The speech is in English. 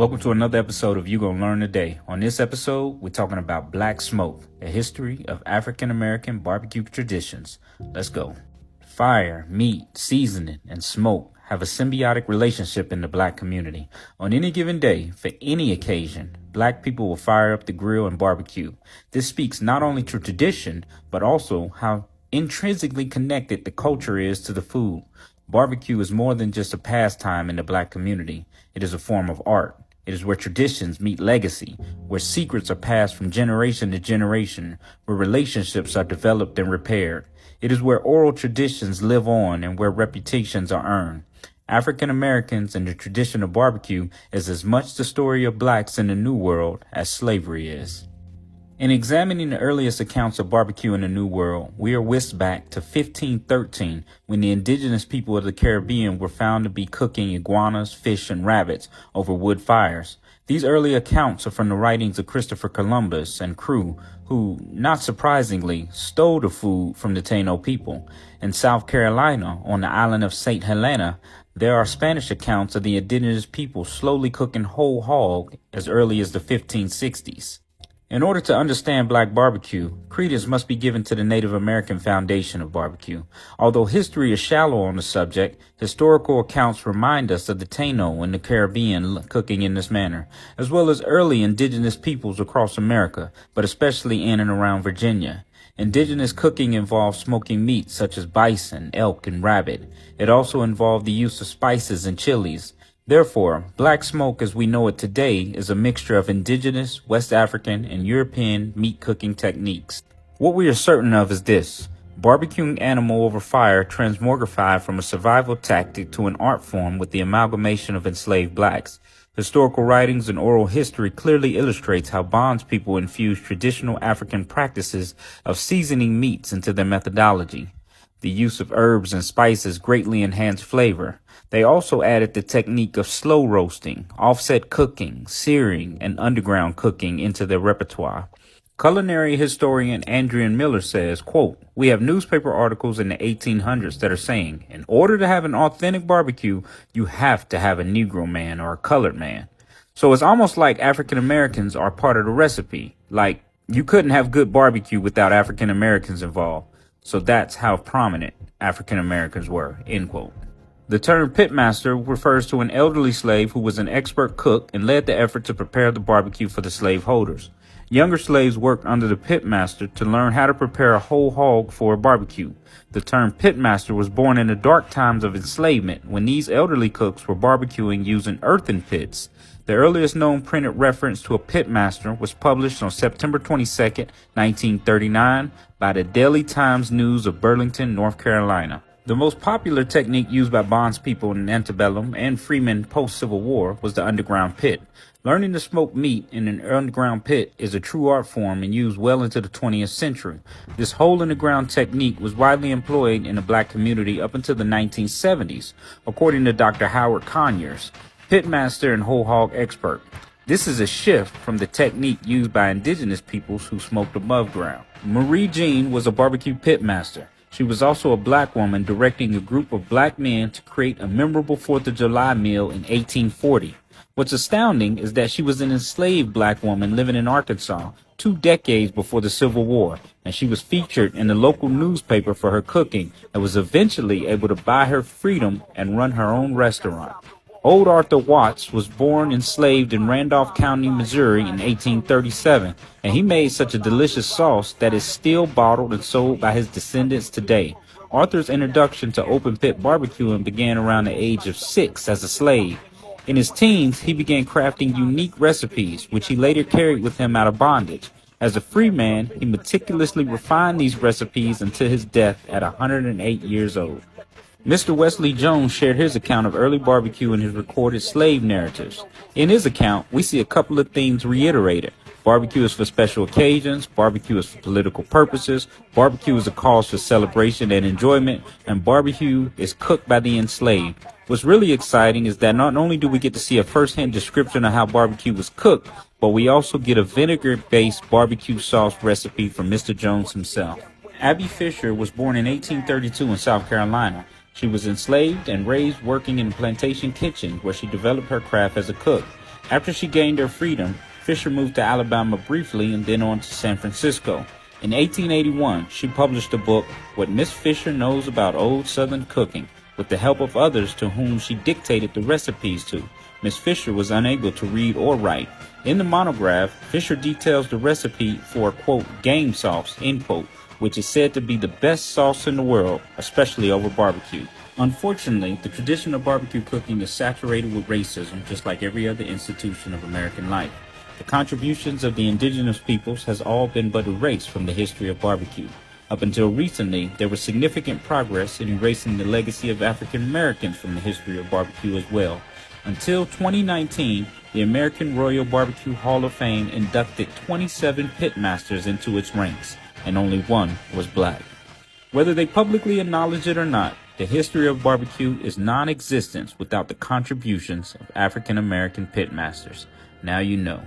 Welcome to another episode of You Gonna Learn Today. On this episode, we're talking about black smoke, a history of African American barbecue traditions. Let's go. Fire, meat, seasoning, and smoke have a symbiotic relationship in the black community. On any given day, for any occasion, black people will fire up the grill and barbecue. This speaks not only to tradition, but also how intrinsically connected the culture is to the food. Barbecue is more than just a pastime in the black community. It is a form of art. It is where traditions meet legacy, where secrets are passed from generation to generation, where relationships are developed and repaired. It is where oral traditions live on and where reputations are earned. African Americans and the tradition of barbecue is as much the story of blacks in the New World as slavery is. In examining the earliest accounts of barbecue in the New World, we are whisked back to 1513 when the indigenous people of the Caribbean were found to be cooking iguanas, fish, and rabbits over wood fires. These early accounts are from the writings of Christopher Columbus and crew, who, not surprisingly, stole the food from the Taino people. In South Carolina, on the island of St. Helena, there are Spanish accounts of the indigenous people slowly cooking whole hog as early as the 1560s. In order to understand black barbecue, credence must be given to the Native American foundation of barbecue. Although history is shallow on the subject, historical accounts remind us of the Taino and the Caribbean cooking in this manner, as well as early indigenous peoples across America, but especially in and around Virginia. Indigenous cooking involved smoking meats such as bison, elk, and rabbit. It also involved the use of spices and chilies. Therefore, black smoke as we know it today is a mixture of indigenous, West African, and European meat cooking techniques. What we are certain of is this: barbecuing animal over fire transmogrified from a survival tactic to an art form with the amalgamation of enslaved blacks. Historical writings and oral history clearly illustrates how Bonds people infused traditional African practices of seasoning meats into their methodology. The use of herbs and spices greatly enhanced flavor. They also added the technique of slow roasting, offset cooking, searing, and underground cooking into their repertoire. Culinary historian Adrian Miller says, quote, "We have newspaper articles in the 1800s that are saying, in order to have an authentic barbecue, you have to have a Negro man or a colored man." So it's almost like African Americans are part of the recipe. Like, you couldn't have good barbecue without African Americans involved. So that's how prominent African Americans were, end quote. The term pitmaster refers to an elderly slave who was an expert cook and led the effort to prepare the barbecue for the slaveholders. Younger slaves worked under the pitmaster to learn how to prepare a whole hog for a barbecue. The term pitmaster was born in the dark times of enslavement when these elderly cooks were barbecuing using earthen pits. The earliest known printed reference to a pitmaster was published on September 22, 1939 by the Daily Times News of Burlington, North Carolina. The most popular technique used by Bonds people in antebellum and freemen post-Civil War was the underground pit. Learning to smoke meat in an underground pit is a true art form and used well into the 20th century. This hole-in-the-ground technique was widely employed in the black community up until the 1970s, according to Dr. Howard Conyers, pitmaster and whole hog expert. This is a shift from the technique used by indigenous peoples who smoked above ground. Marie Jean was a barbecue pitmaster. She was also a black woman directing a group of black men to create a memorable 4th of July meal in 1840. What's astounding is that she was an enslaved black woman living in Arkansas 2 decades before the Civil War, and she was featured in the local newspaper for her cooking and was eventually able to buy her freedom and run her own restaurant. Old Arthur Watts was born enslaved in Randolph County, Missouri in 1837, and he made such a delicious sauce that is still bottled and sold by his descendants today. Arthur's introduction to open pit barbecuing began around the age of 6 as a slave. In his teens, he began crafting unique recipes, which he later carried with him out of bondage. As a free man, he meticulously refined these recipes until his death at 108 years old. Mr. Wesley Jones shared his account of early barbecue in his recorded slave narratives. In his account, we see a couple of themes reiterated. Barbecue is for special occasions, barbecue is for political purposes, barbecue is a cause for celebration and enjoyment, and barbecue is cooked by the enslaved. What's really exciting is that not only do we get to see a first-hand description of how barbecue was cooked, but we also get a vinegar-based barbecue sauce recipe from Mr. Jones himself. Abby Fisher was born in 1832 in South Carolina. She was enslaved and raised working in a plantation kitchen where she developed her craft as a cook. After she gained her freedom, Fisher moved to Alabama briefly and then on to San Francisco. In 1881, she published the book, What Miss Fisher Knows About Old Southern Cooking, with the help of others to whom she dictated the recipes to. Miss Fisher was unable to read or write. In the monograph, Fisher details the recipe for, quote, game sauce, end quote, which is said to be the best sauce in the world, especially over barbecue. Unfortunately, the tradition of barbecue cooking is saturated with racism, just like every other institution of American life. The contributions of the indigenous peoples has all been but erased from the history of barbecue. Up until recently, there was significant progress in erasing the legacy of African Americans from the history of barbecue as well. Until 2019, the American Royal Barbecue Hall of Fame inducted 27 pitmasters into its ranks, and only one was black. Whether they publicly acknowledge it or not, the history of barbecue is non-existent without the contributions of African American pitmasters. Now you know.